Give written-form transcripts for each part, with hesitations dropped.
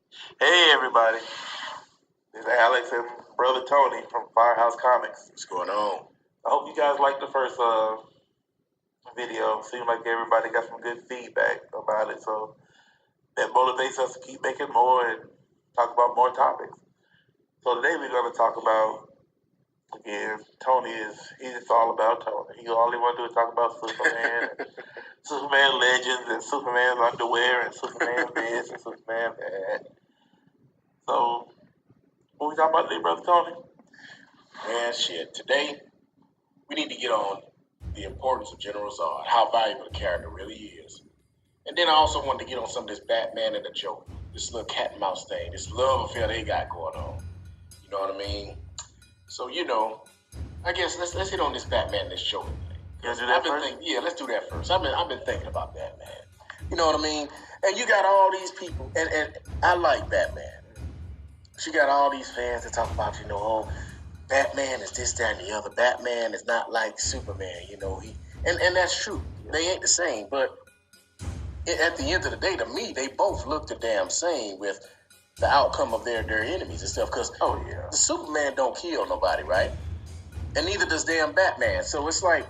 Hey everybody, this is Alex and brother Tony from Firehouse Comics. What's going on? I hope you guys liked the first video. Seemed like everybody got some good feedback about it, so that motivates us to keep making more and talk about more topics. So today we're going to talk about, again, he's all about Tony. All he want to do is talk about Superman, Superman legends, and Superman's underwear, and Superman this, and Superman that. So, what we talking about today, brother Tony? Man, shit. Today, we need to get on the importance of General Zod, how valuable the character really is. And then I also wanted to get on some of this Batman and the Joker, this little cat and mouse thing, this love affair they got going on. You know what I mean? So, I guess let's hit on this Batman and this Joker thing. Let's do that first. I've been thinking about Batman. You know what I mean? And you got all these people, and I like Batman. She got all these fans that talk about, Batman is this, that, and the other. Batman is not like Superman, and that's true. They ain't the same, but at the end of the day, to me, they both look the damn same with the outcome of their enemies and stuff. Because the Superman don't kill nobody, right? And neither does damn Batman. So it's like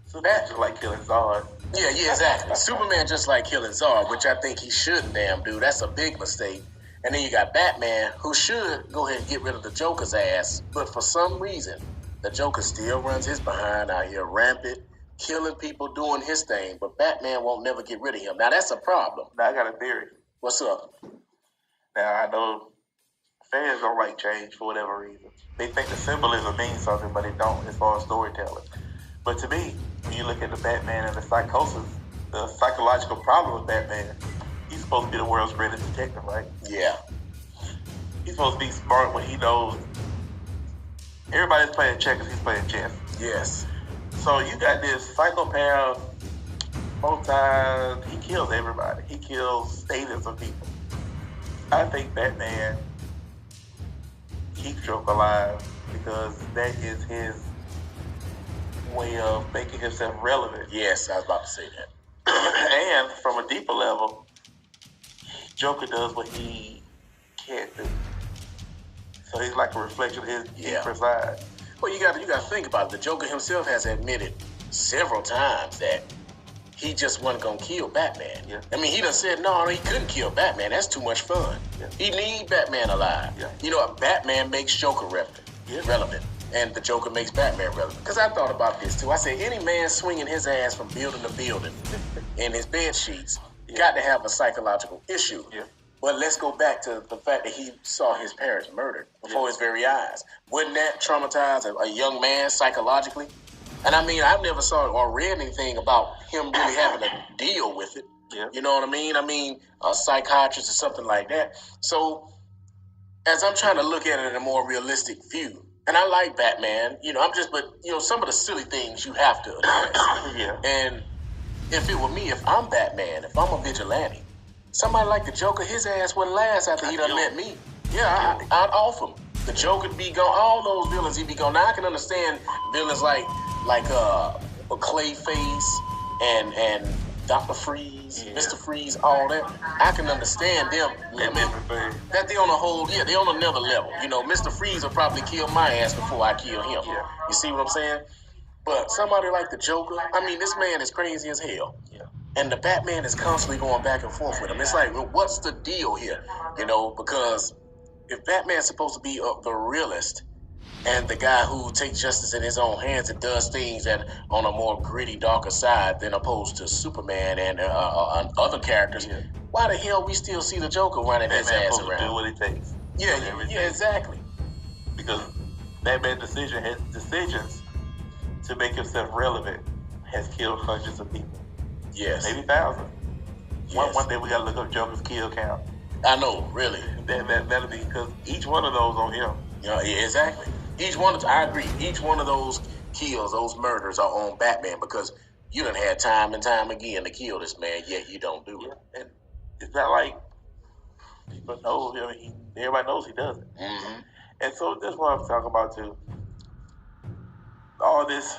Superman's just like killing Zod. Yeah, exactly. Superman just like killing Zod, which I think he shouldn't damn do. That's a big mistake. And then you got Batman, who should go ahead and get rid of the Joker's ass. But for some reason, the Joker still runs his behind out here rampant, killing people, doing his thing. But Batman won't never get rid of him. Now, that's a problem. Now, I got a theory. What's up? Now, I know fans don't like change for whatever reason. They think the symbolism means something, but it don't as far as storytelling. But to me, when you look at the Batman and the psychosis, the psychological problem with Batman, he's supposed to be the world's greatest detective, right? Yeah. He's supposed to be smart when he knows everybody's playing checkers, he's playing chess. Yes. So you got this psychopath, he kills everybody. He kills stadiums of people. I think Batman keeps Joker alive because that is his way of making himself relevant. Yes, I was about to say that. And from a deeper level, Joker does what he can't do. So he's like a reflection of his deeper side. Well, you got to think about it. The Joker himself has admitted several times that he just wasn't going to kill Batman. Yeah. I mean, he done said, no, he couldn't kill Batman. That's too much fun. Yeah. He need Batman alive. Yeah. Batman makes Joker relevant. And the Joker makes Batman relevant. Because I thought about this, too. I said, any man swinging his ass from building to building in his bed sheets got to have a psychological issue. Yeah. But let's go back to the fact that he saw his parents murdered before his very eyes. Wouldn't that traumatize a young man psychologically? And I mean, I've never saw or read anything about him really having to deal with it. Yeah. You know what I mean? I mean, a psychiatrist or something like that. So, as I'm trying to look at it in a more realistic view, and I like Batman, some of the silly things you have to address. Yeah. And if it were me, if I'm Batman, if I'm a vigilante, somebody like the Joker, his ass wouldn't last after he done met me. Yeah, I'd off him. The Joker be gone. All those villains, he'd be gone. Now I can understand villains like Clayface and Dr. Freeze, Mr. Freeze, all that. I can understand them. That they on a whole, they on another level. Mr. Freeze will probably kill my ass before I kill him. Yeah. You see what I'm saying? But somebody like the Joker, I mean, this man is crazy as hell. Yeah. And the Batman is constantly going back and forth with him. It's like, well, what's the deal here? Because if Batman's supposed to be the realist and the guy who takes justice in his own hands and does things that on a more gritty, darker side than opposed to Superman and other characters, why the hell we still see the Joker running his ass around? Do what it takes. Yeah, exactly. Because Batman's decisions to make himself relevant has killed hundreds of people. Yes. Maybe thousands. Yes. One day we gotta look up Joker's kill count. I know, really. That'll be because each one of those on him. Yeah, exactly. I agree. Each one of those kills, those murders are on Batman because you done had time and time again to kill this man, yet you don't do it. And it's not like people know him. Everybody knows he does it. Mm-hmm. And so that's what I'm talking about too. All this,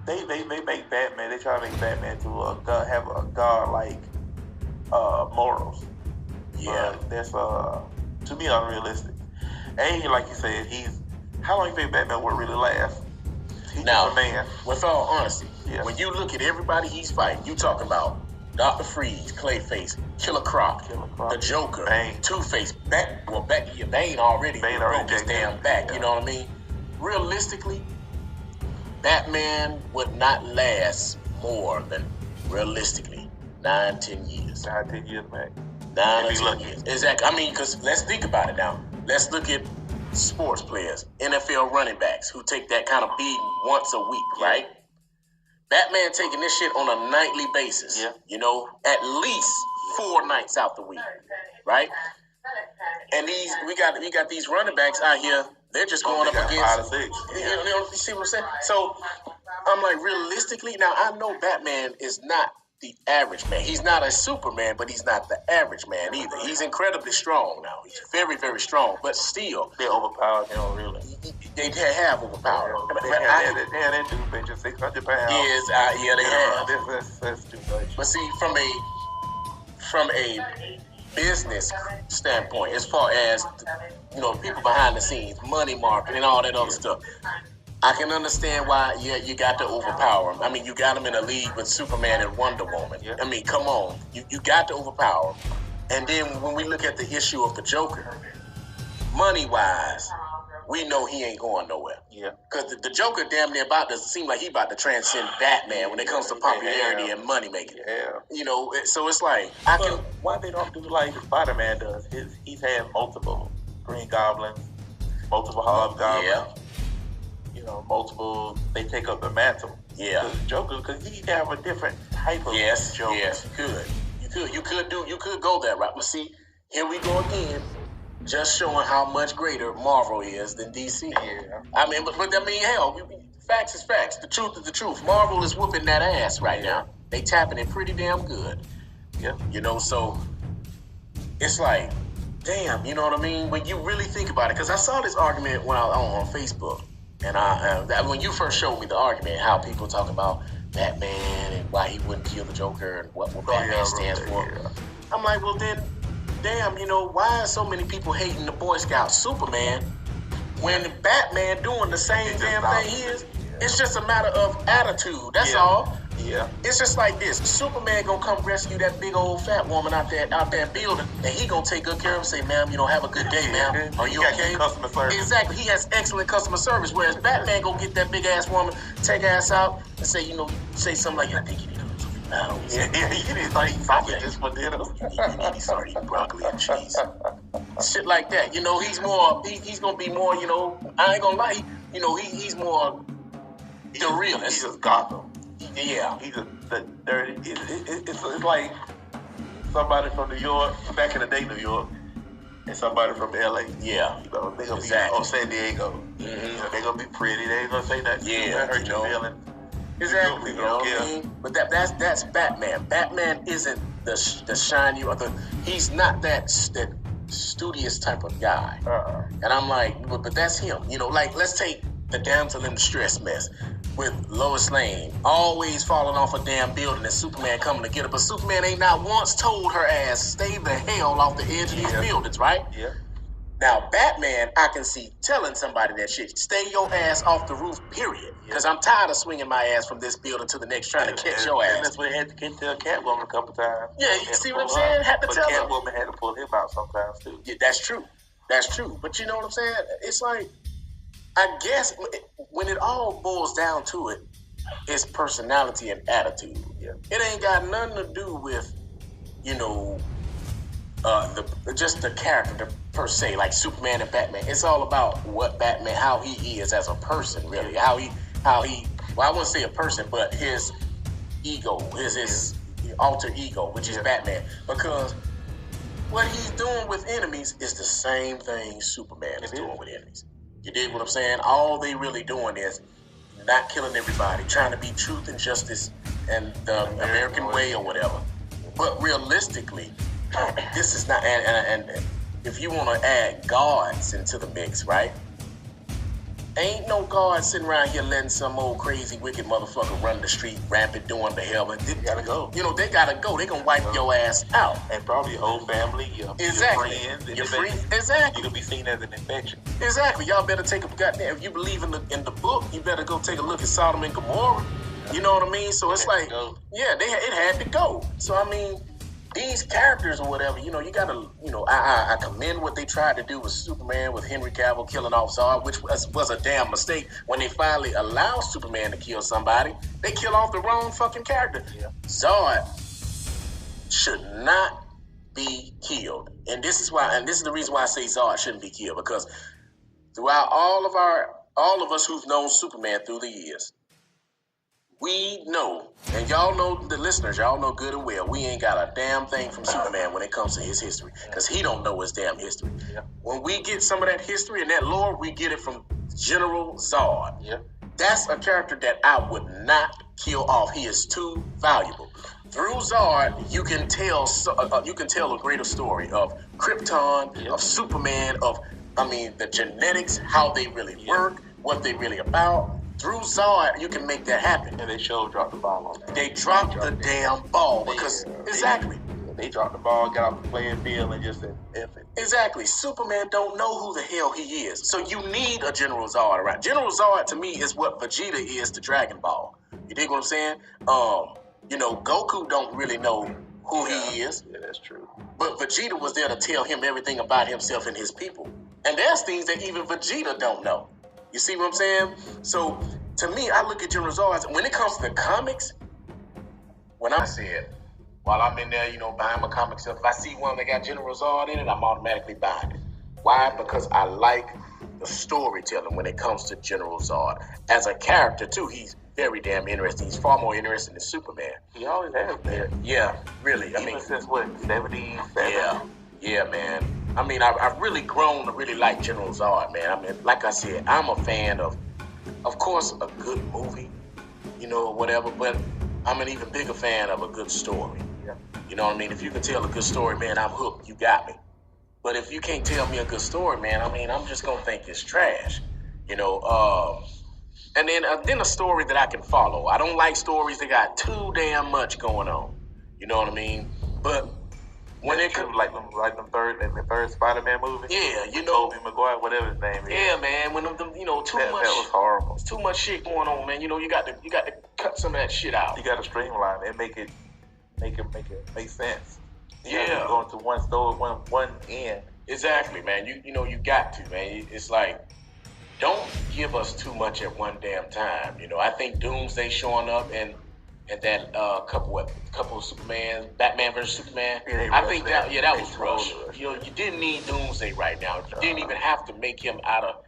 they make Batman. They try to make Batman to have a god-like morals. Yeah. But that's to me unrealistic. And like you said, how long you think Batman would really last? He's Now, just a man. with all honesty, Yeah. when you look at everybody he's fighting, you talking about Dr. Freeze, Clayface, Killer Croc, the Joker, Bane. Two-Face, Bane already broke his damn back, you know what I mean? Realistically, Batman would not last more than, realistically, 9-10 years. 9-10 years back. 9 or 10 years. Exactly. I mean, because let's think about it now. Let's look at sports players, NFL running backs who take that kind of beating once a week, right? Batman taking this shit on a nightly basis. Yeah. You know, at least 4 nights out the week, right? And we got these running backs out here. They're just going up against 5 or 6. You see what I'm saying? So I'm like, realistically, now I know Batman is not the average man. He's not a Superman, but he's not the average man either. He's incredibly strong now. He's very, very strong, but still, they overpowered him, really. They have overpowered him. They had that dude benching 600 pounds. Yeah, they have. That's too much. But see, from a business standpoint, as far as people behind the scenes, money market, and all that other stuff, I can understand why, you got to overpower him. I mean, you got him in a league with Superman and Wonder Woman. Yeah. I mean, come on. You got to overpower him. And then when we look at the issue of the Joker, money-wise, we know he ain't going nowhere. Yeah. Because the Joker damn near seem like he about to transcend Batman when it comes to popularity and money-making. Yeah. So it's like, why they don't do like Spider-Man does? He's had multiple Green Goblins, multiple Hobgoblins. Yeah. Multiple, they take up the mantle. Yeah. Joker, because he have a different type of Joker. Yes, you could go that route. But see, here we go again, just showing how much greater Marvel is than DC. Yeah. I mean, but I mean, hell, facts is facts. The truth is the truth. Marvel is whooping that ass right now. They tapping it pretty damn good. Yeah. So it's like, damn, you know what I mean? When you really think about it, because I saw this argument when I was on Facebook. And when you first showed me the argument, how people talk about Batman and why he wouldn't kill the Joker and what Batman stands for, I'm like, well then, damn, why are so many people hating the Boy Scout Superman when Batman doing the same damn thing he is? It's just a matter of attitude. That's all. Yeah. It's just like this. Superman gonna come rescue that big old fat woman out there building, and he gonna take good care of her and say, ma'am, have a good day, ma'am. Are you okay? Customer service. Exactly. He has excellent customer service, whereas Batman gonna get that big ass woman, take her ass out, and say, say something like, I think you need to lose a few pounds. You need to eat sausages for dinner. You need to start eating broccoli and cheese. Shit like that. He's more, he's gonna be more, I ain't gonna lie, he's more the realist. He's just Gotham. Yeah. He's the dirty. It's like somebody from New York, back in the day, New York, and somebody from LA. Yeah. They gonna be on San Diego. Mm-hmm. They gonna be pretty. They ain't gonna say nothing. Yeah. Hurt your feelings. Exactly. You know what I mean? But that's Batman. Batman isn't the shiny or he's not that studious type of guy. And I'm like, but that's him. Like let's take the damsel in distress mess with Lois Lane always falling off a damn building and Superman coming to get her. But Superman ain't not once told her ass, stay the hell off the edge of these buildings, right? Yeah. Now, Batman, I can see telling somebody that shit, stay your ass off the roof, period. Because I'm tired of swinging my ass from this building to the next trying to catch your ass. And that's what he had to tell Catwoman a couple times. Yeah, you see what I'm saying? Had to tell her. Catwoman had to pull him out sometimes, too. Yeah, that's true. That's true. But you know what I'm saying? It's like, I guess when it all boils down to it, it's personality and attitude. Yeah. It ain't got nothing to do with, just the character per se, like Superman and Batman. It's all about what Batman, how he is as a person, really. How he. Well, I wouldn't say a person, but his ego, his alter ego, which is Batman, because what he's doing with enemies is the same thing Superman is doing with enemies. You dig what I'm saying? All they really doing is not killing everybody, trying to be truth and justice and the American way or whatever. But realistically, this is not, and if you want to add gods into the mix, right? Ain't no guard sitting around here letting some old crazy wicked motherfucker run the street rampant doing the hell. But They gotta go. You know, they gotta go. They gonna wipe your ass out. And probably your whole family, your friends. Your exactly. You can be seen as an infection. Exactly. Y'all better take a goddamn. If you believe in the book, you better go take a look at Sodom and Gomorrah. You know what I mean? So it's like, yeah, it had to go. So I mean, these characters or whatever, you know, you gotta, you know, I commend what they tried to do with Superman, with Henry Cavill killing off Zod, which was a damn mistake. When they finally allow Superman to kill somebody, they kill off the wrong fucking character. Yeah. Zod should not be killed, and this is the reason why I say Zod shouldn't be killed, because throughout all of us who've known Superman through the years, we know, and y'all know, the listeners, y'all know good and well, we ain't got a damn thing from Superman when it comes to his history, because he don't know his damn history. Yeah. When we get some of that history and that lore, we get it from General Zod. Yeah. That's a character that I would not kill off. He is too valuable. Through Zod, you can tell a greater story of Krypton, of Superman, the genetics, how they really work, what they really about. Through Zod, you can make that happen. And they dropped the ball on that. They dropped the damn ball because exactly. They dropped the ball, got off the playing field, and just said, F it. Exactly. Superman don't know who the hell he is. So you need a General Zod around. General Zod to me is what Vegeta is to Dragon Ball. You dig what I'm saying? You know, Goku don't really know who he is. Yeah, that's true. But Vegeta was there to tell him everything about himself and his people. And there's things that even Vegeta don't know. You see what I'm saying? So to me, I look at General Zod, when it comes to the comics, when I see it, while I'm in there, you know, buying my comic stuff, if I see one that got General Zod in it, I'm automatically buying it. Why? Because I like the storytelling when it comes to General Zod. As a character, too, he's very damn interesting. He's far more interesting than Superman. He always has been. Yeah, really. Even since what, 70s? Yeah, man. I mean, I've really grown to really like General Zod, man. I mean, like I said, I'm a fan of course, a good movie, you know, whatever, but I'm an even bigger fan of a good story. Yeah. You know what I mean? If you can tell a good story, man, I'm hooked. You got me. But if you can't tell me a good story, man, I mean, I'm just going to think it's trash. You know, and then a story that I can follow. I don't like stories that got too damn much going on. You know what I mean? But when it comes like the third Spider-Man movie. Yeah, you know, Tobey Maguire, whatever his name is. Yeah, man. When them you know, too much. That was horrible. It's too much shit going on, man. You know, you got to cut some of that shit out. You got to streamline it and make it make sense. Yeah, going to one story, one end. Exactly, man. You know, you got to, man. It's like, don't give us too much at one damn time. You know, I think Doomsday showing up and that couple of Superman, Batman versus Superman. Yeah, I think that was rushed. You know, you didn't need Doomsday right now. You didn't even have to make him out of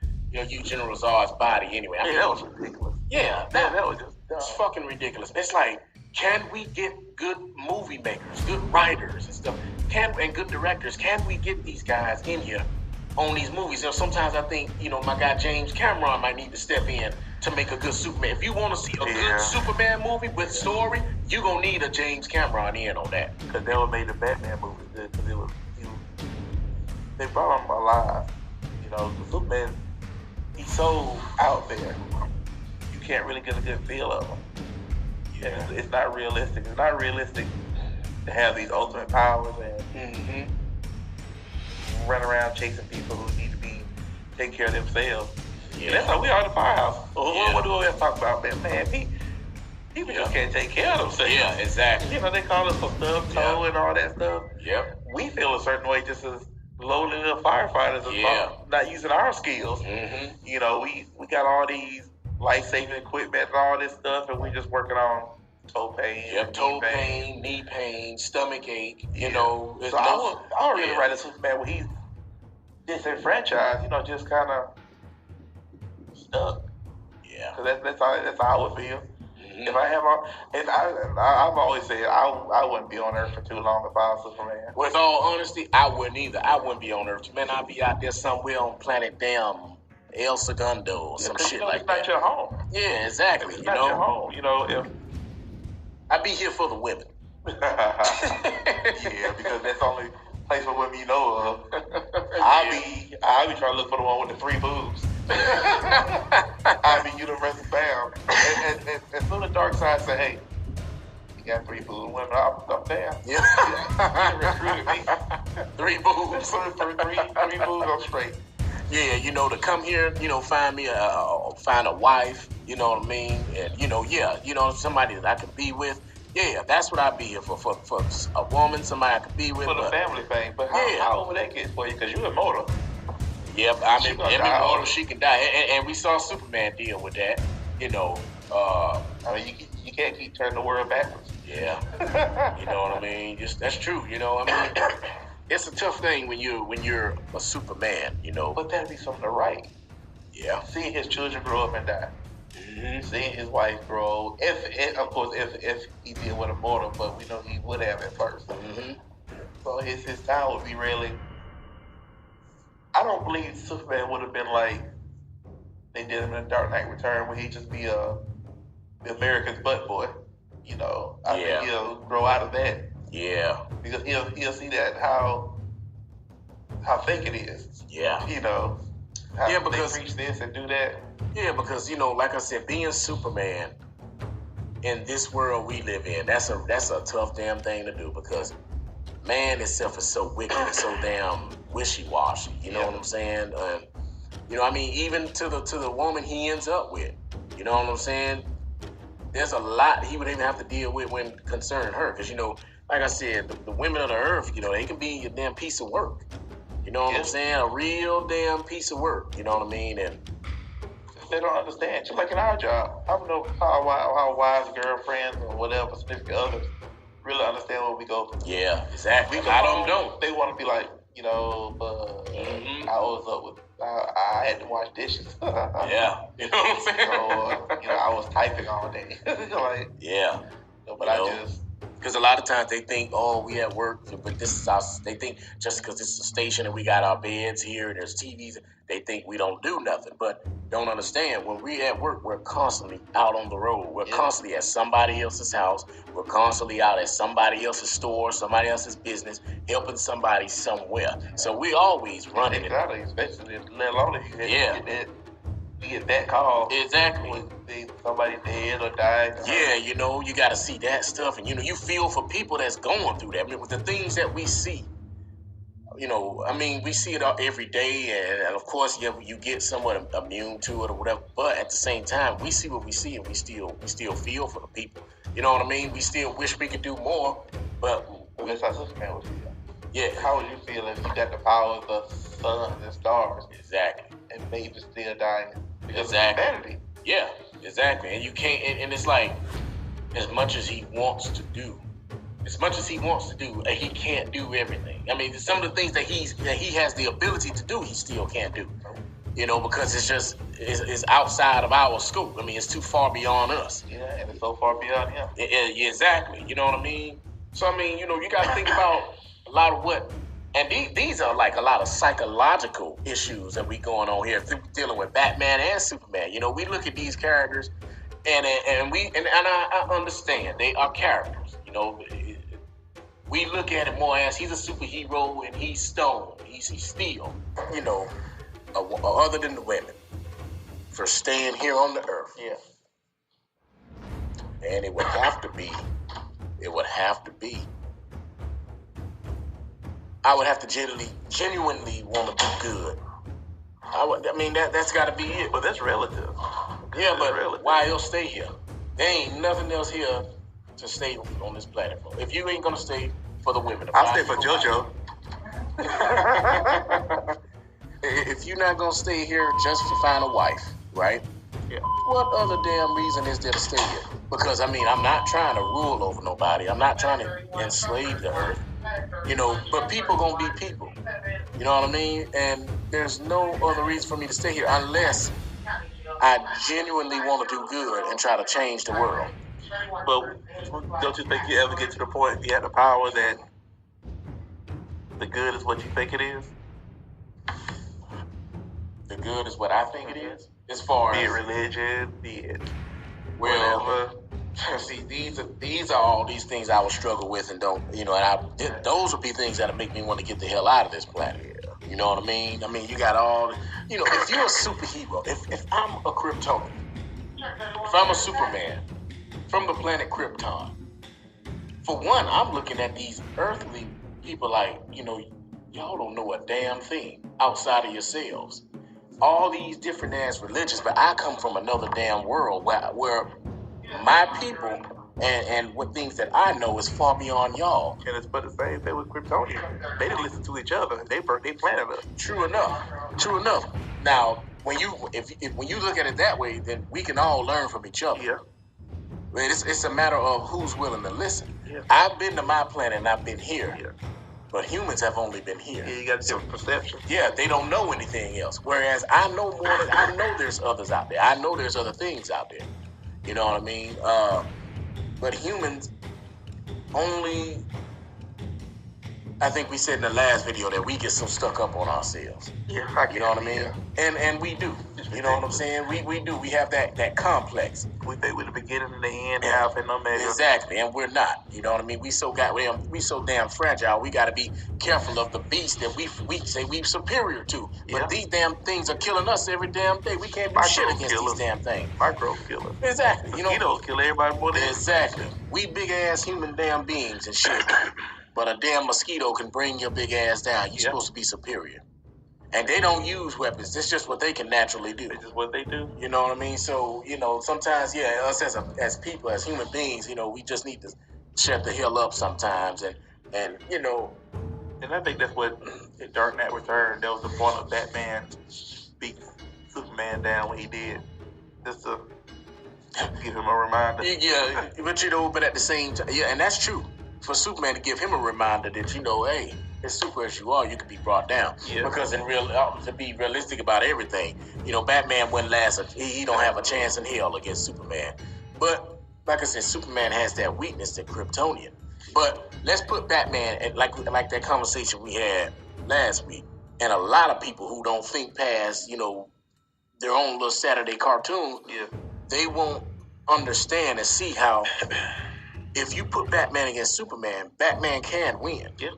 General Zod's body anyway. I mean, that was ridiculous. Yeah, that was just it's fucking ridiculous. It's like, can we get good movie makers, good writers and stuff, and good directors? Can we get these guys in here on these movies? You know, sometimes I think, you know, my guy James Cameron might need to step in to make a good Superman. If you want to see a good Superman movie with story, you're going to need a James Cameron in on that. Because they would made the Batman movie good, because they brought him alive. You know, Superman, he's so out there, you can't really get a good feel of him. Yeah. It's not realistic. It's not realistic to have these ultimate powers and run around chasing people who need to be taking care of themselves. Yeah. That's like we are the firehouse. What do we have to talk about, man? People just can't take care of themselves. Yeah, exactly. You know, they call us for stuff, toe and all that stuff. Yep. We feel a certain way just as lowly little firefighters not using our skills. Mm-hmm. You know, we got all these life-saving equipment and all this stuff, and we just working on toe pain. Yep, toe pain, knee pain, stomach ache. You know, so I would really write a Superman where he's disenfranchised. You know, just kind of stuck. Yeah, because that's how I would feel. If I have I've always said I wouldn't be on Earth for too long if I was Superman. With all honesty, I wouldn't either. I wouldn't be on Earth. Man, I'd be out there somewhere on planet damn El Segundo or some shit like that. It's not your home. Yeah, exactly. It's not your home. You know, if I'd be here for the women. Yeah, because that's the only place for women you know of. I'll be trying to look for the one with the 3 boobs. I mean, universal bam. And as soon as Darksied said, hey, you got 3 boo women, I'm down. Yeah. You recruited me. 3 boos. 3 boos, I'm straight. Yeah, you know, to come here, you know, find a wife, you know what I mean? And, you know, yeah, you know, somebody that I can be with. Yeah, that's what I'd be here for a woman, somebody I could be with. For the family thing. But how over that gets for you? Because you're immortal. Yep, I mean, every mortal she can die. And we saw Superman deal with that, you know. I mean, you can't keep turning the world backwards. Yeah, you know what I mean? That's true, you know what I mean? It's a tough thing when you're a Superman, you know. But that'd be something to write. Yeah. Seeing his children grow up and die. Mm-hmm. Seeing his wife grow, if he did with a mortal, but we know he would have at first. Mm-hmm. So his time would be really. I don't believe Superman would have been like they did him in Dark Knight Return, where he just be America's butt boy. You know, I think he'll grow out of that. Yeah. Because he'll see that how fake it is. Yeah. You know. Because they preach this and do that. Yeah, because you know, like I said, being Superman in this world we live in, that's a tough damn thing to do, because man itself is so wicked and so damn wishy-washy. You know what I'm saying? You know, I mean, even to the woman he ends up with. You know what I'm saying? There's a lot he would even have to deal with when concerning her, because you know, like I said, the women of the earth, you know, they can be a damn piece of work. You know what I'm saying? A real damn piece of work. You know what I mean? And they don't understand. Just like in our job, I don't know how wives, girlfriends, or whatever, significant others really understand what we go through. Yeah, exactly. I don't. They want to be like, you know, I was up with. I had to wash dishes. Yeah, you know what I'm saying? So, you know, I was typing all day. Like, yeah. But I just. Because a lot of times they think, oh, we at work, but this is our. They think just because this is a station and we got our beds here and there's TVs, they think we don't do nothing. But don't understand, when we at work, we're constantly out on the road. We're constantly at somebody else's house. We're constantly out at somebody else's store, somebody else's business, helping somebody somewhere. So we always running. Exactly, especially let alone if you get that call. Exactly. When somebody dead or died. Yeah, you know, you got to see that stuff. And, you know, you feel for people that's going through that. I mean, with the things that we see, you know, I mean, we see it every day. And of course, you get somewhat immune to it or whatever. But at the same time, we see what we see and we still feel for the people. You know what I mean? We still wish we could do more. But that's how Superman would feel. Yeah. How would you feel if you got the power of the sun and stars? Exactly. And babies still dying because of humanity. Yeah, exactly. And you can't, and it's like, as much as he wants to do, he can't do everything. I mean, some of the things that he has the ability to do, he still can't do. You know, because it's outside of our scope. I mean, it's too far beyond us. Yeah, and it's so far beyond him. Yeah, exactly. You know what I mean? So, I mean, you know, you got to think about a lot of what. And these are like a lot of psychological issues that we going on here dealing with Batman and Superman. You know, we look at these characters and I understand they are characters. You know, we look at it more as he's a superhero and he's stone. He's steel. You know, other than the women for staying here on the earth. Yeah. And it would have to be. I would have to genuinely want to do good. I mean, that's got to be it. But that's relative. Yeah, but relative. Why else stay here? There ain't nothing else here to stay on this platform. If you ain't gonna stay for the women, I'll stay for JoJo. If you're not gonna stay here just to find a wife, right? Yeah. What other damn reason is there to stay here? Because I mean, I'm not trying to rule over nobody. I'm not trying to enslave the earth. You know, but people gonna be people. You know what I mean? And there's no other reason for me to stay here unless I genuinely want to do good and try to change the world. But don't you think you ever get to the point you have the power that the good is what you think it is? The good is what I think it is? As far as... Be it religion, be it... Well... See, these are all these things I would struggle with and don't, you know, and those would be things that would make me want to get the hell out of this planet. You know what I mean? I mean, you got all, if you're a superhero, if I'm a Kryptonian, if I'm a Superman from the planet Krypton, for one, I'm looking at these earthly people like, y'all don't know a damn thing outside of yourselves. All these different ass religions, but I come from another damn world where my people and what things that I know is far beyond y'all. And it's but the same thing with Kryptonians. They didn't listen to each other. They burnt their planet up. True enough. Now, when you look at it that way, then we can all learn from each other. Yeah. It's a matter of who's willing to listen. Yeah. I've been to my planet and I've been here. Yeah. But humans have only been here. Yeah, you got a different perception. Yeah, they don't know anything else. Whereas I know I know there's others out there. I know there's other things out there. You know what I mean? But humans only, I think we said in the last video that we get so stuck up on ourselves. Yeah, you know what I mean? Yeah. And we do. You know what I'm saying? We do. We have that complex. We think we're the beginning and the end, half and no measure. Exactly, and we're not. You know what I mean? We so damn fragile. We got to be careful of the beast that we say we're superior to. Yeah. But these damn things are killing us every damn day. We can't do shit against these damn things. Micro killers. Exactly. Mosquitoes kill everybody more than exactly. We big ass human damn beings and shit. But a damn mosquito can bring your big ass down. You're supposed to be superior. And they don't use weapons. It's just what they can naturally do. It's just what they do. You know what I mean? So, sometimes, us as people, as human beings, we just need to shut the hell up sometimes. And And I think that's what, in Dark Knight Returns, that was the point of Batman beat Superman down when he did. Just to give him a reminder. Yeah, but at the same time, and that's true. For Superman to give him a reminder that, hey, as super as you are, you can be brought down. Yeah. Because to be realistic about everything, Batman wouldn't last. He don't have a chance in hell against Superman. But like I said, Superman has that weakness, that Kryptonian. But let's put Batman at like that conversation we had last week, and a lot of people who don't think past, their own little Saturday cartoon, they won't understand and see how if you put Batman against Superman, Batman can win. Yeah.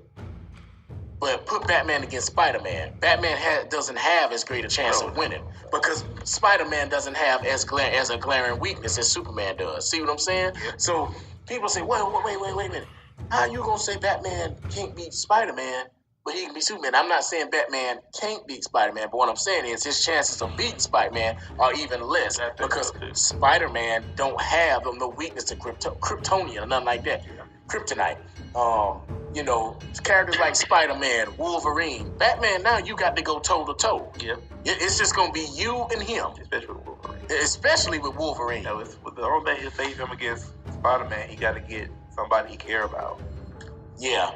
But put Batman against Spider-Man, Batman doesn't have as great a chance of winning because Spider-Man doesn't have as a glaring weakness as Superman does. See what I'm saying? Yeah. So people say, wait a minute. How you gonna say Batman can't beat Spider-Man, but he can beat Superman? I'm not saying Batman can't beat Spider-Man, but what I'm saying is his chances of beating Spider-Man are even less because Spider-Man don't have no weakness to Kryptonian or nothing like that. Kryptonite. Characters like Spider-Man, Wolverine, Batman. Now you got to go toe to toe. Yeah. It's just gonna be you and him. Especially with Wolverine. With the only thing he'll save him against Spider-Man, he got to get somebody he care about. Yeah.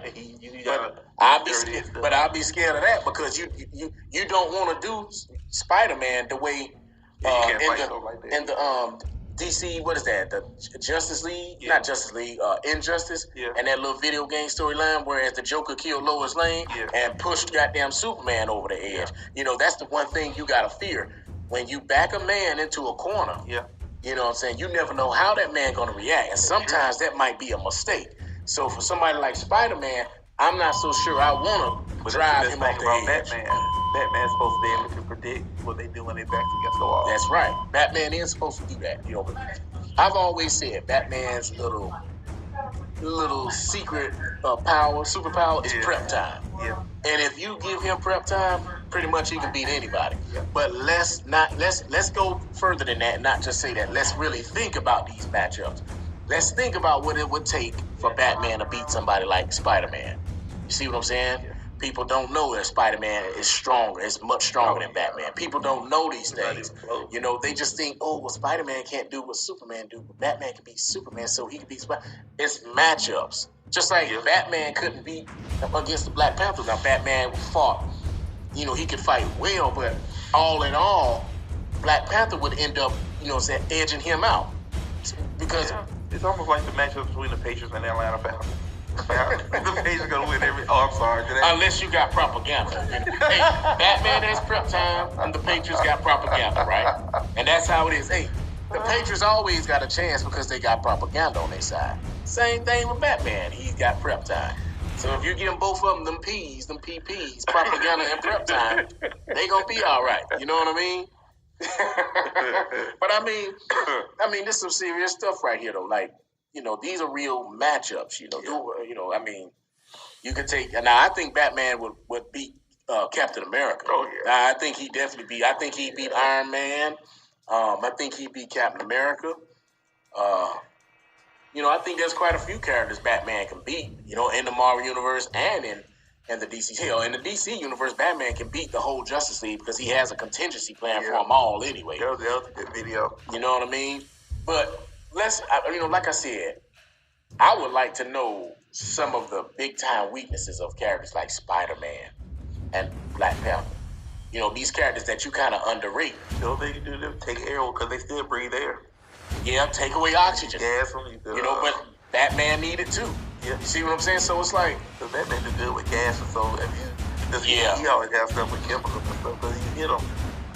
I'll be scared of that because you don't want to do Spider-Man the way in the DC, what is that? The Justice League? Yeah. Not Justice League, Injustice. Yeah. And that little video game storyline whereas the Joker killed Lois Lane and pushed goddamn Superman over the edge. That's the one thing you gotta fear. When you back a man into a corner, you know what I'm saying? You never know how that man gonna react. And sometimes that might be a mistake. So for somebody like Spider-Man, I'm not so sure I want to drive him off the edge. Batman's supposed to be able to predict what they do when they back against the wall. That's right. Batman is supposed to do that. But I've always said Batman's little secret superpower is prep time. Yeah. And if you give him prep time, pretty much he can beat anybody. Yeah. But let's go further than that and not just say that. Let's really think about these matchups. Let's think about what it would take for Batman to beat somebody like Spider-Man. You see what I'm saying? Yeah. People don't know that Spider-Man is stronger. It's much stronger than Batman. People don't know these things. They just think, Spider-Man can't do what Superman do, but Batman can beat Superman, so he can beat Spider-Man. It's matchups. Just like Batman couldn't beat against the Black Panther. Now, Batman fought. He could fight well, but all in all, Black Panther would end up, edging him out. Because it's almost like the matchup between the Patriots and the Atlanta Falcons. The Patriots gonna win every. Oh, I'm sorry. Unless you got propaganda. Hey, Batman has prep time, and the Patriots got propaganda, right? And that's how it is. Hey, the Patriots always got a chance because they got propaganda on their side. Same thing with Batman. He's got prep time. So if you give them both of them P's, them PPs, propaganda and prep time, they gonna be all right. You know what I mean? But I mean, this is some serious stuff right here, though. Like, these are real matchups. I mean, you could take. Now, I think Batman would beat Captain America. Oh yeah. I think he definitely beat. I think he beat Iron Man. I think he beat Captain America. I think there's quite a few characters Batman can beat. In the Marvel universe and in the DC. Hell, in the DC universe, Batman can beat the whole Justice League because he has a contingency plan for them all anyway. That was a good video. You know what I mean? But like I said, I would like to know some of the big time weaknesses of characters like Spider-Man and Black Panther. These characters that you kind of underrate. They can do them take air because they still breathe air. Yeah, take away oxygen. Gas them. But Batman needed too. Yeah. You see what I'm saying? So it's like, because Batman do good with gas, and so he always has stuff with chemicals and stuff because you hit him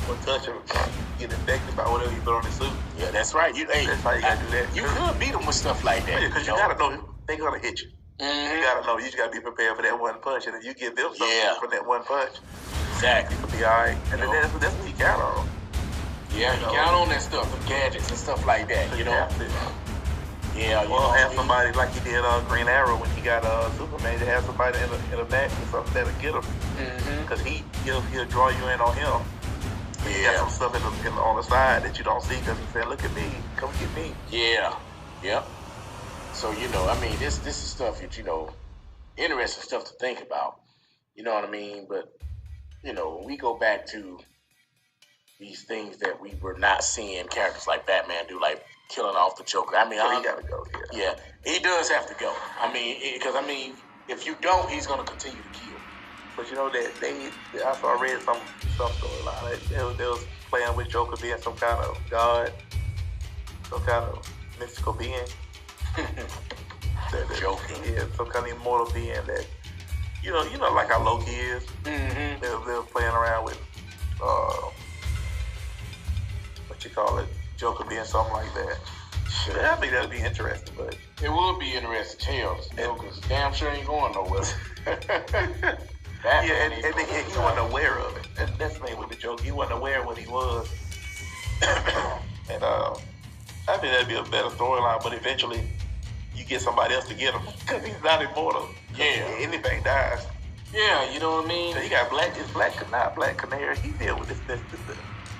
or touch him, get infected by whatever you put on his suit. Yeah, that's right. That's how you gotta do that. You could beat them with stuff like that. Yeah, because you gotta know they're gonna hit you. Mm-hmm. You gotta know. You just gotta be prepared for that one punch, and if you give them something for that one punch, exactly, you'll be all right. And then that's what you count on. Yeah, you count on that stuff, the gadgets and stuff like that. Yeah, have somebody like he did Green Arrow when he got Superman. To have somebody in a back or something that'll get him, because he'll draw you in on him. He got some stuff on the side that you don't see because he said, "Look at me, come get me." Yeah, yep. So I mean, this is stuff that interesting stuff to think about. You know what I mean? But when we go back to these things that we were not seeing characters like Batman do, like killing off the Joker. I mean, he gotta go. Yeah, he does have to go. I mean, because if you don't, he's gonna continue to kill. But I saw read some storyline. They was playing with Joker being some kind of god, some kind of mystical being. Joker. Yeah, some kind of immortal being that, like how Loki is. Mm-hmm. They were playing around with, what you call it, Joker being something like that. Sure. I think that'd be interesting, but it would be interesting. Joker's damn sure ain't going nowhere. And he wasn't aware of it. That's the thing with the Joker. He wasn't aware of what he was. And I think that'd be a better storyline, but eventually you get somebody else to get him because he's not immortal. Yeah. Anything dies. Yeah, you know what I mean? So you got Black Canary. He deal with this.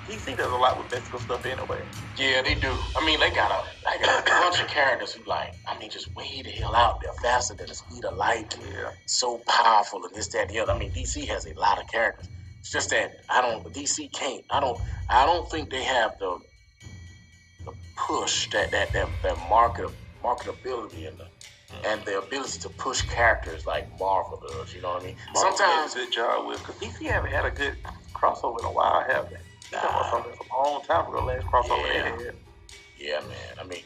He does a lot with mystical stuff anyway. Yeah, they do. I mean, they got a bunch of characters who just way the hell out there, faster than the speed of light. Yeah. So powerful and this, that, and the other. I mean, DC has a lot of characters. It's just that DC can't. I don't think they have the push that marketability and the ability to push characters like Marvel does. You know what I mean? Marvel sometimes does a good job with, because DC haven't had a good crossover in a while, have they? Something from a long time ago, last crossover they had. Yeah, man. I mean,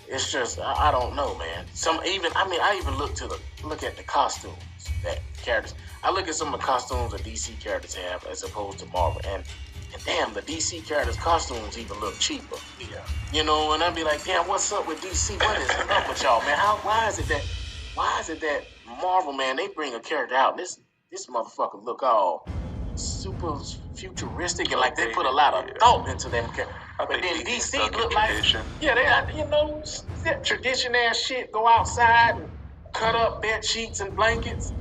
it's just I don't know, man. I even look at the costumes that characters. I look at some of the costumes that DC characters have as opposed to Marvel, and damn, the DC characters' costumes even look cheaper. Yeah. And I'd be like, damn, what's up with DC? What is up with y'all, man? Why is it that Marvel, man, they bring a character out, this motherfucker look all super futuristic and like they put a lot of thought into them characters. But then DC look like, that tradition ass shit, go outside and cut up bed sheets and blankets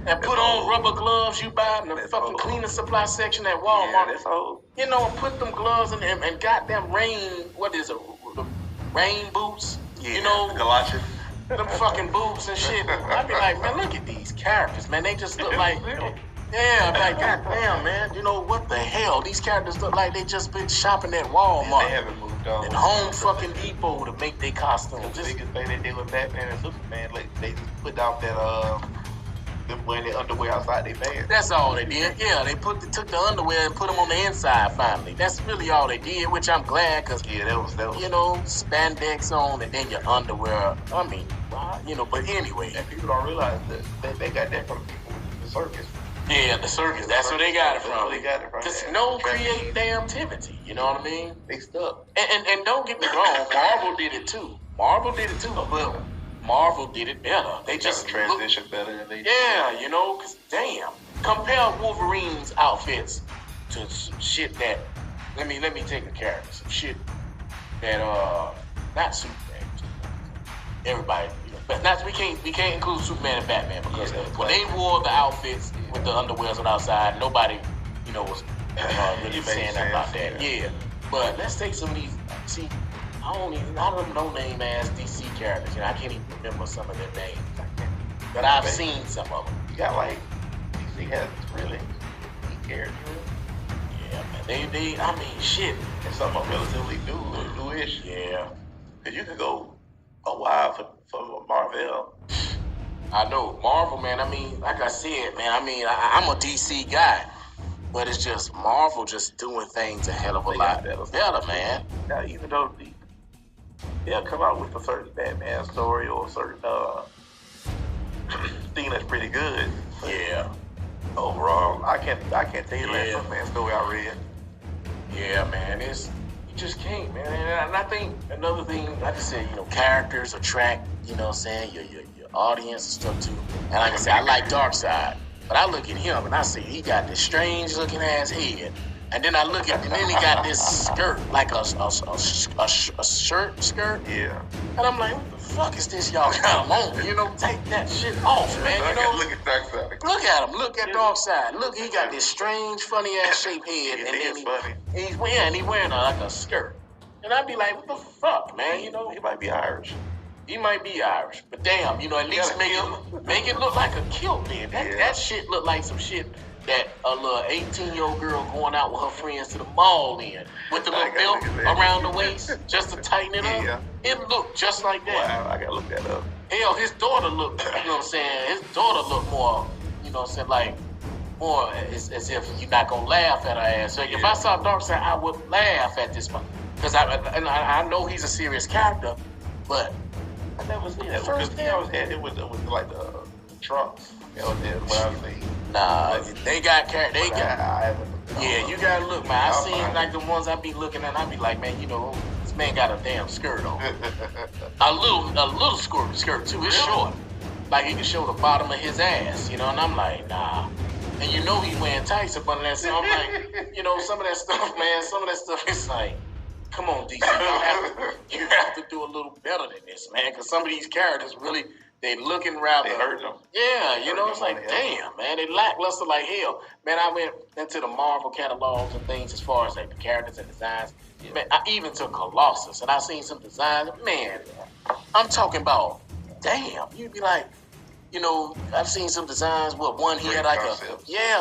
and put on rubber gloves you buy in the fucking cleaning supply section at Walmart. Yeah, that's old. And put them gloves in and goddamn rain boots, Galoshes. Them fucking boots and shit. I'd be like, man, look at these characters, man. They just look like, yeah, like, goddamn, man. What the hell? These characters look like they just been shopping at Walmart. They haven't moved on. And Home fucking Depot to make their costumes. The biggest thing they did with Batman and Superman, like, they just put out that, them wearing their underwear outside their pants. That's all they did. Yeah, they took the underwear and put them on the inside finally. That's really all they did, which I'm glad, because, that was spandex on and then your underwear. I mean, but anyway. And people don't realize that they got that from the circus. Yeah, the circus. That's where they got it from. They got it from. Because no create damn activity. You know what I mean? They stuck. And don't get me wrong, Marvel did it too. But Marvel did it better. They just transition better than they. Yeah, you know, cause damn, compare Wolverine's outfits to some shit that. Let me take a character. Some shit that not Superman. Everybody, you know, but not we can't include Superman and Batman because when they wore the outfits with the underwears on outside, nobody, you know, was really saying about that. Yeah, but let's take some of these. See, I don't know name ass DC characters. You know, I can't even remember some of their names like that. But I've seen some of them. You got like DC has really key characters. Yeah, man. They. I mean, shit. And some are relatively newish. Yeah. Cause you could go a while for Marvel. I know Marvel, man. I mean, like I said, man. I mean, I'm a DC guy, but it's just Marvel just doing things a hell of a lot better, man. Now, even though they'll come out with a certain Batman story or a certain thing that's pretty good. Yeah. Overall, I can't tell you the last Batman story I read. Yeah, man. You just can't, man. And I think another thing, like I said, you know, characters attract, you know what I'm saying, your audience and stuff too. And like I said, I like Darksied, but I look at him and I see he got this strange looking ass head. And then I look at, and then he got this skirt, like a skirt. Yeah. And I'm like, what the fuck is this y'all got him on? You know, take that shit off, man. You know, look at Darksied. Look at him. Look at Darksied. Look, he got this strange, funny ass shaped head, and then he's wearing like a skirt. And I'd be like, what the fuck, man? You know, he might be Irish. He might be Irish, but damn, you know, at least make it look like a kilt. Then that shit look like some shit that a little 18-year-old girl going out with her friends to the mall in with the little belt around the waist just to tighten it up. Yeah. It looked just like that. Wow, I gotta look that up. Hell, his daughter looked, you know what I'm saying? His daughter looked more, you know what I'm saying, like more as if you're not gonna laugh at her ass. So if I saw Darkseid, I would laugh at this one because I know he's a serious character, but I never seen it. First thing I was at it was like the trunks. You know, what I've seen. Nah, they got yeah, you gotta look, man. I seen like the ones I be looking at, I be like, man, you know, this man got a damn skirt on. a little skirt too. It's short. Like he can show the bottom of his ass, you know, and I'm like, nah. And you know he wearing tights up under that, so I'm like, you know, some of that stuff, man, some of that stuff is like, come on, DC, you have to do a little better than this, man, because some of these characters really, they looking rather. They hurt them. Yeah, you know, it's like, damn, man, they lackluster like hell. Man, I went into the Marvel catalogs and things as far as like the characters and designs. Yeah. Man, I even took Colossus and I seen some designs. Man, I'm talking about, damn, you'd be like, you know, I've seen some designs where one he had like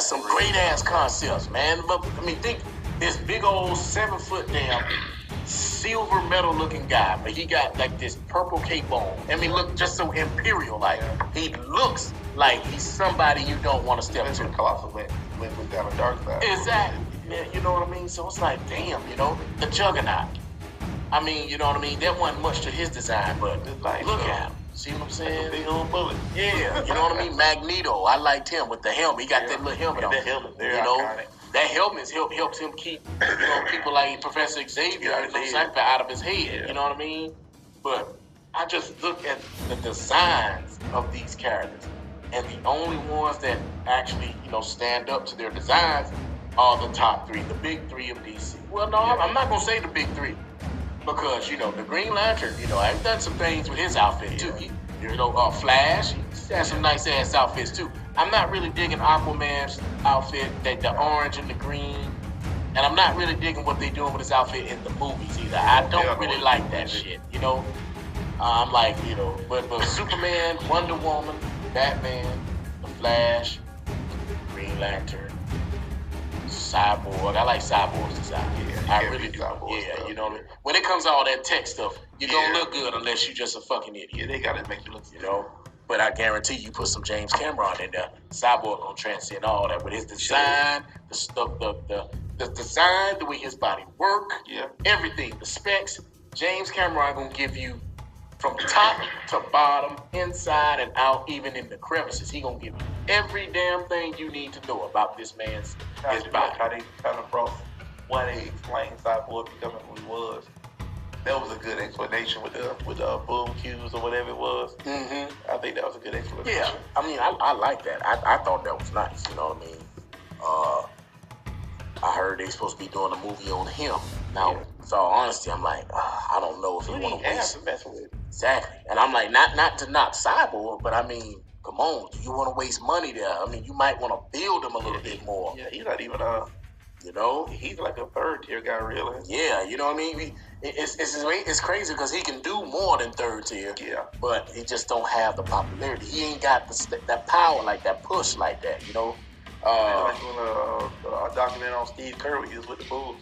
some great ass concepts, man. But I mean, think this big old 7 foot damn silver metal looking guy, but he got like this purple cape on. I mean, look just so imperial like. He looks like he's somebody you don't want to step to. Colossus went down a dark side. Exactly. Yeah, you know what I mean? So it's like, damn, you know, the Juggernaut. I mean, you know what I mean? That wasn't much to his design, but like, look at him. See what I'm saying? Big old bullet. Yeah, you know what I mean? Magneto. I liked him with the helmet. He got that little helmet on. That helmet, you know, that helmet helps him keep, you know, people like Professor Xavier and those out of his head. You know what I mean? But I just look at the designs of these characters, and the only ones that actually, you know, stand up to their designs are the top 3, the big 3 of DC. Well, no, I'm not gonna say the big 3. Because, you know, the Green Lantern, you know, I've done some things with his outfit, too. You know, Flash, he has some nice-ass outfits, too. I'm not really digging Aquaman's outfit, the orange and the green. And I'm not really digging what they're doing with his outfit in the movies, either. I don't really like that shit, you know. I'm like, you know, but Superman, Wonder Woman, Batman, the Flash, Green Lantern, Cyborg. I like Cyborg's design. I really do. Yeah, you know what I mean? When it comes to all that tech stuff, you don't look good unless you're just a fucking idiot. Yeah, they gotta make you look, you know? But I guarantee you put some James Cameron in there, Cyborg gonna transcend all that with his design, the design, the way his body work, everything, the specs. James Cameron gonna give you from top to bottom, inside and out, even in the crevices. He gonna give you every damn thing you need to know about this man's his body. How they kind of brought why they explained Cyborg becoming who he was. that was a good explanation with the boom cues or whatever it was. Mm-hmm. I think that was a good explanation. Yeah, I mean, I like that. I thought that was nice. You know what I mean? I heard they supposed to be doing a movie on him. Now, with all honesty, I'm like, I don't know if you want to waste. Exactly, and I'm like, not to knock Cyborg, but I mean, come on, do you want to waste money there? I mean, you might want to build him a little bit more. Yeah, he's not even you know, he's like a third tier guy, really. Yeah, you know what I mean. It's crazy because he can do more than third tier. Yeah, but he just don't have the popularity. He ain't got that power like that, push like that. You know. Like doing a documentary on Steve Kerr when he was with the Bulls.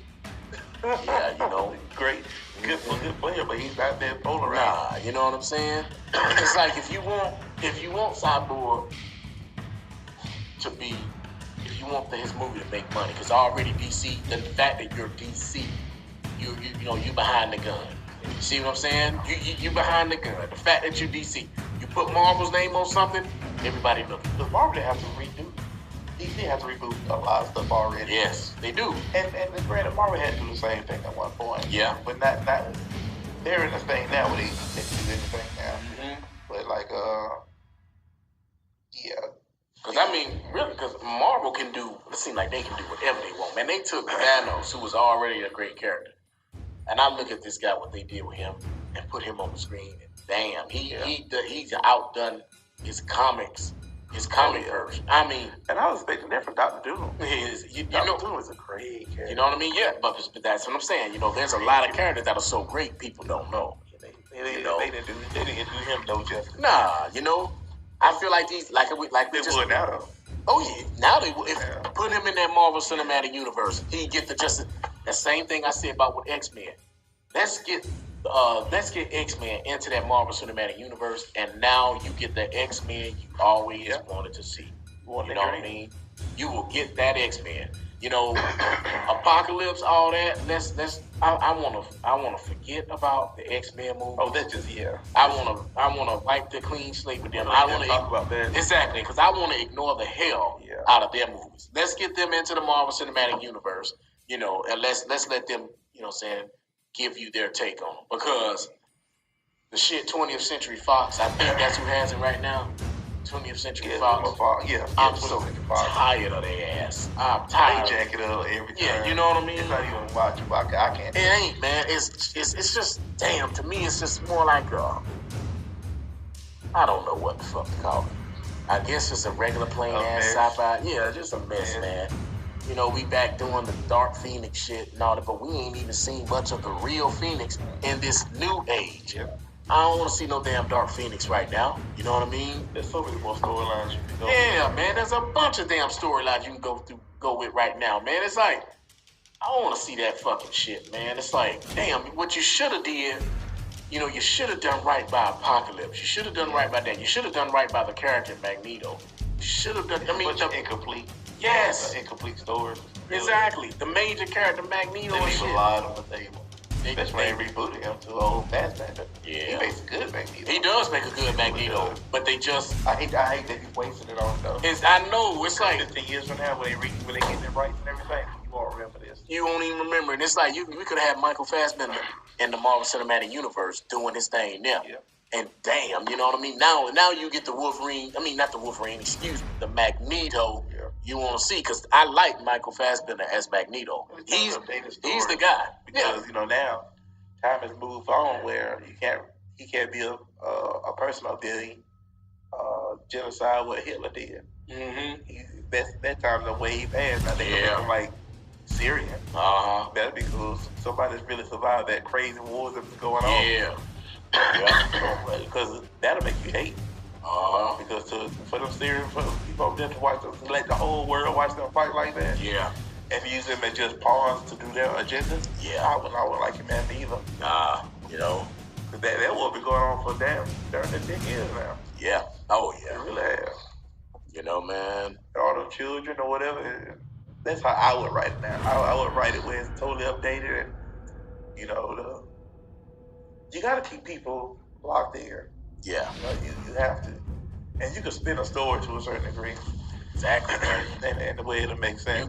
Yeah, you know, great, good player, but he's not that polarized. Nah, you know what I'm saying? It's like if you want Cyborg to be, if you want his movie to make money, because already DC, the fact that you're DC, you know you behind the gun. You see what I'm saying? You behind the gun. The fact that you're DC, you put Marvel's name on something, everybody knows. Because Marvel they have to redo. DC has to reboot a lot of stuff already. Yes, they do. And granted, Marvel had to do the same thing at one point. Yeah. But not they're in the thing now where they can do anything now. Mm-hmm. But like yeah. Because I mean, really, because Marvel can do, it seems like they can do whatever they want. Man, they took Thanos, who was already a great character, and I look at this guy, what they did with him, and put him on the screen, and damn, he's outdone his comics. His comic version. I mean, and I was expecting that from Dr. Doom. Dr. Doom is a great character. You know what I mean? Yeah, but that's what I'm saying. You know, there's a lot of characters that are so great people don't know. They didn't do him no justice. Nah, you know, I feel like these like they just would now though. Oh yeah, now they would. If put him in that Marvel Cinematic Universe, he'd get the justice. The same thing I said about with X-Men. Let's get X-Men into that Marvel Cinematic Universe, and now you get the X-Men you always wanted to see. You know what I mean? You will get that X-Men. You know, Apocalypse, all that. I wanna forget about the X-Men movie. Oh, that's just I wanna wipe the clean slate with them. I wanna talk about that exactly because I wanna ignore the hell out of their movies. Let's get them into the Marvel Cinematic Universe. You know, and let's let them. You know, give you their take on them. Because the shit 20th Century Fox, I think that's who has it right now. 20th Century Fox. I'm so tired of their ass. I'm tired. They jack it up every time. Yeah, you know what I mean? It's not even watchable. I can't. It ain't, man. It's just, damn, to me, it's just more like, I don't know what the fuck to call it. I guess it's a regular plain ass sci-fi. Yeah, just a mess, man. You know, we back doing the Dark Phoenix shit and all that, but we ain't even seen much of the real Phoenix in this new age. Yeah. I don't want to see no damn Dark Phoenix right now. You know what I mean? There's so many more storylines you can go through. Man, there's a bunch of damn storylines you can go with right now, man. It's like, I don't want to see that fucking shit, man. It's like, damn, what you should have did, you know, you should have done right by Apocalypse. You should have done right by that. You should have done right by the character Magneto. You should have done, incomplete. Yes. Incomplete stories. Exactly. The major character Magneto and shit. They leave a lot on the table. Especially when they rebooted him to old Fassbender. Yeah. He makes a good Magneto. He does make a good Magneto. But they just... I hate that he's wasting it on stuff. I know. It's like... 15 years from now, when they get it right and everything, you won't remember this. You won't even remember. And it's like, we could have had Michael Fassbender in the Marvel Cinematic Universe doing his thing now. Yeah. And damn, you know what I mean? Now you get the Wolverine. I mean, not the Wolverine, excuse me. The Magneto you want to see. Because I like Michael Fassbender as Magneto. He's the guy. Because, you know, now time has moved on where he can't be a person of the genocide what Hitler did. Mm-hmm. That time's a way past. I think it's like Syrian. That'd be cool. Somebody's really survived that crazy war that's going on. Yeah. Because that'll make you hate. Because for them Syrian people to watch them, let the whole world watch them fight like that. Yeah. And use them as just pawns to do their agenda. Yeah. I wouldn't like him that either. You know. Because that war been going on for damn 10 years now. Yeah. Oh yeah. It really has. You know, man. And all them children or whatever. That's how I would write it now. I would write it where it's totally updated and, you know, you got to keep people locked in. Yeah. You know, you have to. And you can spin a story to a certain degree. Exactly, man. and the way it'll make sense. You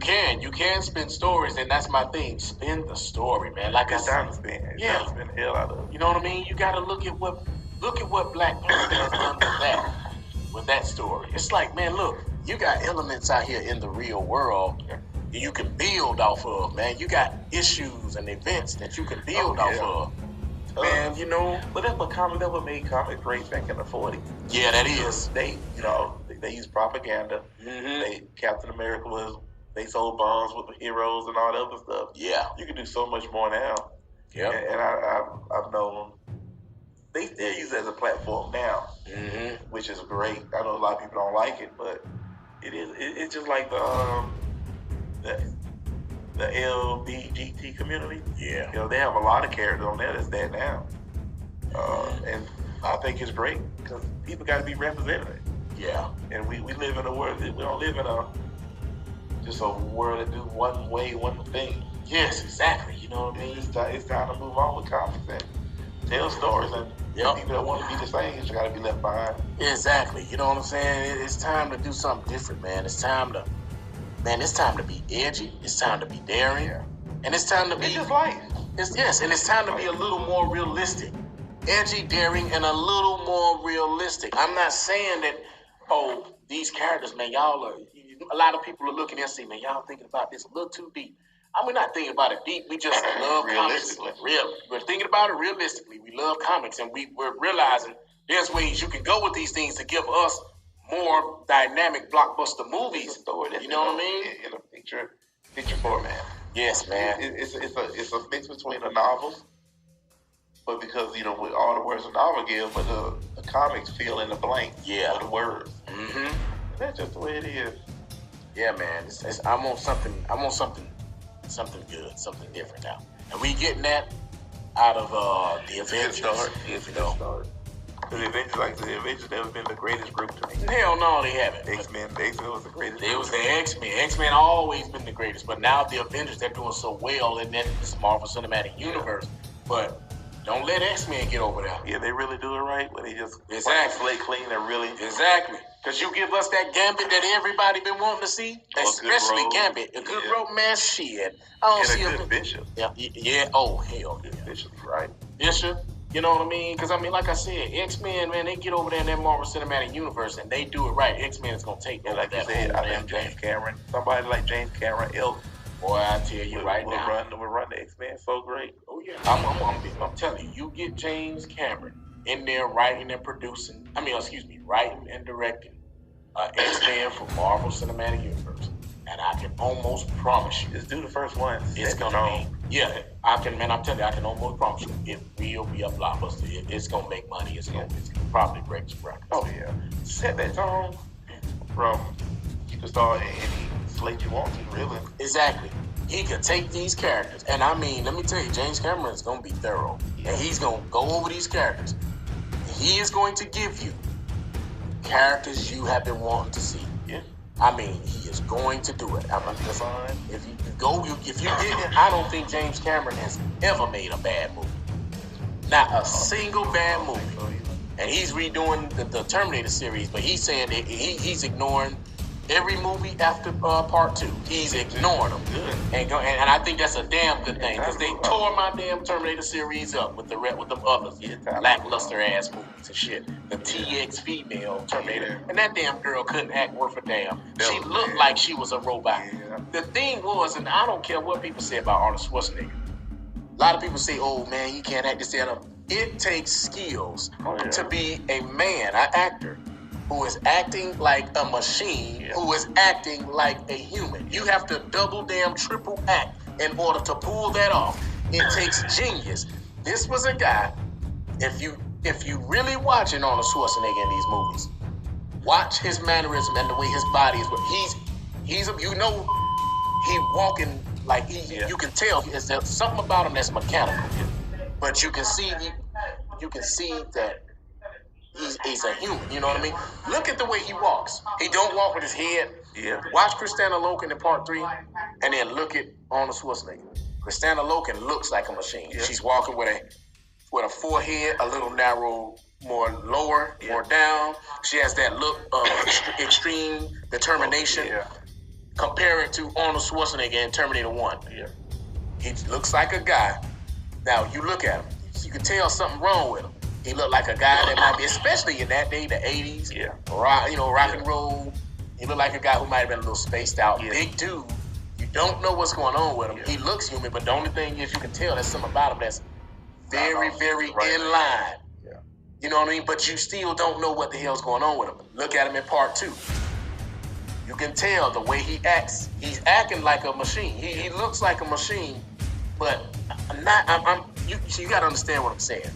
can spin stories, and that's my thing. Spin the story, man. Like It's I time to said, spin. It's yeah. time to spin the hell out of it. You know what I mean? You got to look at what Black Panther has done with that story. It's like, man, look, you got elements out here in the real world that you can build off of, man. You got issues and events that you can build off of. Man, you know. But that's what made comics great back in the 40s. Yeah, that is. They used propaganda. Mm-hmm. Captain America they sold bonds with the heroes and all that other stuff. Yeah. You can do so much more now. Yeah. And I've known they still use it as a platform now, which is great. I know a lot of people don't like it, but it's just like the LBGT community. Yeah. You know, they have a lot of characters on there that's that now. And I think it's great because people got to be represented. Yeah. And we live in a world that we don't live in just a world that do one way, one thing. Yes, exactly. You know what I mean? It's time to move on with comics and tell stories, and people that want to be the same just got to be left behind. Exactly. You know what I'm saying? It's time to do something different, man. It's time to be edgy. It's time to be daring. Yeah. And it's time to be just life. And it's time to be a little more realistic. Edgy, daring, and a little more realistic. I'm not saying that, these characters, man, a lot of people are looking and saying, man, y'all thinking about this a little too deep. We're not thinking about it deep. We just love comics. We're thinking about it realistically. We love comics, and we're realizing there's ways you can go with these things to give us more dynamic blockbuster movies. You know what I mean? In a picture format. Yes, man. It's a mix between a novel, but because with all the words a novel give, but the comics fill in the blank. Yeah. With the words. Mm-hmm. And that's just the way it is. Yeah, man. I want something good, something different now, and we getting that out of the Avengers. It's a good start. The Avengers never been the greatest group to me. Hell no, they haven't. X-Men was the greatest. It was the X-Men. X-Men always been the greatest, but now the Avengers, they're doing so well in this Marvel Cinematic Universe. But don't let X-Men get over there. Yeah, they really do it right, but they just slate clean and really because you give us that Gambit that everybody been wanting to see, especially Gambit, a good rope, man. Shit, I don't see a good Bishop. Yeah. Oh hell, yeah. Bishop, right? Bishop. You know what I mean? Because, like I said, X-Men, man, they get over there in that Marvel Cinematic Universe, and they do it right. X-Men is going to take over like that you said, whole I think James Cameron, somebody like James Cameron, boy, I tell you now. We'll run the X-Men so great. Oh, yeah. I'm telling you, you get James Cameron in there writing and producing, writing and directing X-Men for Marvel Cinematic Universe. And I can almost promise you. Just do the first one. It's going to be. Yeah, I'm telling you, I can almost promise you, it will be a blockbuster. It's going to make money. It's going to probably break some records. Oh, yeah. Set that tone from, you can start any slate you want to, really. Exactly. He could take these characters. And let me tell you, James Cameron is going to be thorough. Yeah. And he's going to go over these characters. He is going to give you characters you have been wanting to see. Yeah. He is going to do it. If you get it, I don't think James Cameron has ever made a bad movie. Not a single bad movie. And he's redoing the Terminator series, but he's saying that he's ignoring every movie after part 2. He's ignoring them. And I think that's a damn good thing, because they tore my damn Terminator series up with the others. Lackluster ass movies and shit. The TX female Terminator. And that damn girl couldn't act worth a damn. She looked like she was a robot. The thing was, and I don't care what people say about Arnold Schwarzenegger. A lot of people say, oh man, he can't act this, that. It takes skills to be a man, an actor, who is acting like a machine, who is acting like a human. You have to double damn triple act in order to pull that off. It takes genius. This was a guy, if you really watching Arnold Schwarzenegger in these movies, watch his mannerism and the way his body is. He walking like you can tell there's something about him that's mechanical. But you can see that he's a human, you know what I mean? Look at the way he walks. He don't walk with his head. Yeah. Watch Christina Loken in part 3, and then look at Arnold Schwarzenegger. Christina Loken looks like a machine. Yeah. She's walking with a with a forehead a little narrow, more lower, more down. She has that look of extreme determination. Compare it to Arnold Schwarzenegger in Terminator 1. He looks like a guy. Now, you look at him. You can tell something wrong with him. He looked like a guy that might be, especially in that day, the 80s, rock and roll. He looked like a guy who might have been a little spaced out. Big dude. You don't know what's going on with him. He looks human, but the only thing is you can tell there's something about him that's very, very in line. You know what I mean? But you still don't know what the hell's going on with him. Look at him in part 2. You can tell the way he acts. He's acting like a machine. He looks like a machine, but you got to understand what I'm saying.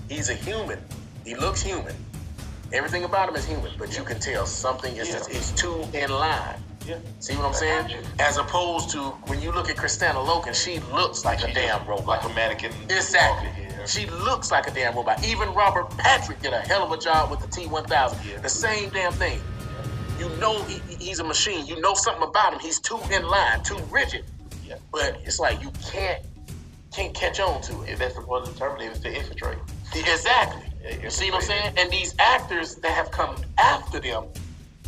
He's a human. He looks human. Everything about him is human, but you can tell something is too in line. See what I'm saying? As opposed to when you look at Christina Loken, she looks like a damn robot. Like a mannequin. Exactly. She looks like a damn robot. Even Robert Patrick did a hell of a job with the T-1000. The same damn thing. You know he's a machine. You know something about him. He's too in line, too rigid. But it's like you can't catch on to it. That's one of the Terminators to infiltrate. Exactly. You see what I'm saying? And these actors that have come after them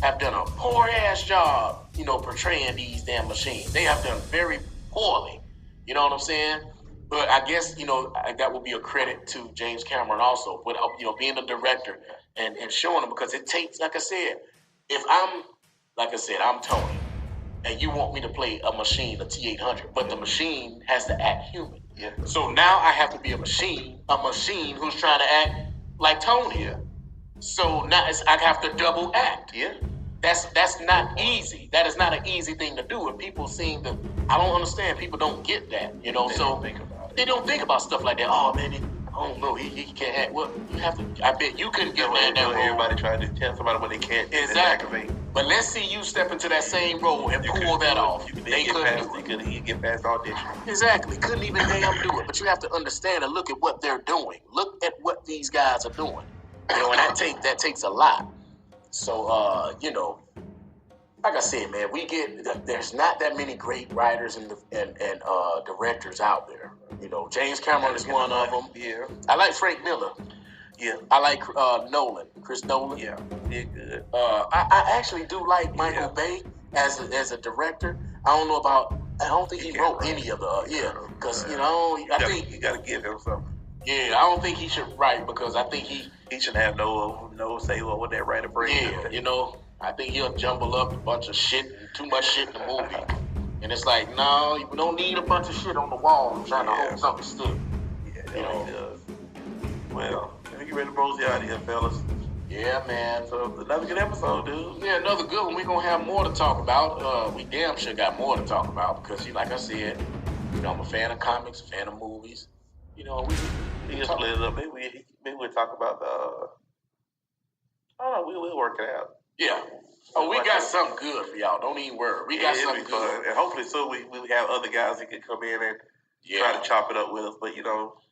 have done a poor ass job, portraying these damn machines. They have done very poorly. You know what I'm saying? But I guess, that would be a credit to James Cameron also, with, being a director and showing them, because it takes, like I said, I'm Tony, and you want me to play a machine, a T-800, but the machine has to act human. So now I have to be a machine who's trying to act like Tony. So now I have to double act. That's not easy. That is not an easy thing to do. And people I don't understand. People don't get that, They don't think about stuff like that. Oh man, I don't know. He can't act. Well, you have to. I bet you couldn't get that role. Everybody trying to tell somebody what they can't. Exactly. But let's see you step into that same role and pull that off. They couldn't get past audition. Exactly. Couldn't even damn do it. But you have to understand and look at what they're doing. Look at what these guys are doing. And that takes a lot. So like I said, man, there's not that many great writers and directors out there. James Cameron is one of them. I like Frank Miller. I like Chris Nolan. Good. I actually do like Michael Bay as a director. I don't think he wrote any of the because I think you gotta give him something. I don't think he should write, because I think he shouldn't have no say what that writer brings. I think he'll jumble up a bunch of shit and too much shit in the movie. And it's like, no, you don't need a bunch of shit on the wall trying to hold something still. He does. Well, I think you ready to mosey out here, fellas. Yeah, man. So another good episode, dude. Yeah, another good one. We're gonna have more to talk about. We damn sure got more to talk about, because like I said, I'm a fan of comics, a fan of movies. We just split it up. Maybe we'll talk about I don't know. We'll work it out. We got something good for y'all. Don't even worry. We got something good. Fun. And hopefully soon we have other guys that can come in and try to chop it up with us. But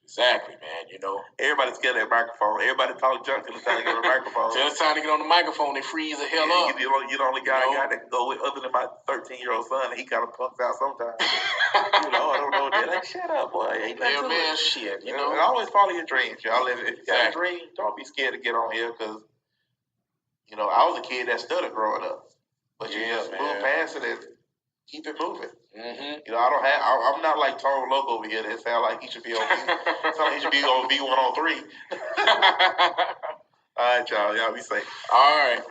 exactly, man. Everybody's scared of that microphone. Everybody talk junk till it's time to get on the microphone. Till it's time to get on the microphone, they freeze the hell up. You're the only guy that can go with, other than my 13-year-old son, and he kind of punks out sometimes. I don't know. They're like, shut up, boy. Ain't nothing to it. Shit. And always follow your dreams, y'all. If you got a dream, don't be scared to get on here, because I was a kid that stuttered growing up, but you just move past it and keep it moving. I'm not like Tone Loco over here that sound like he should be on he should be on V103. All right, y'all. Y'all be safe. All right.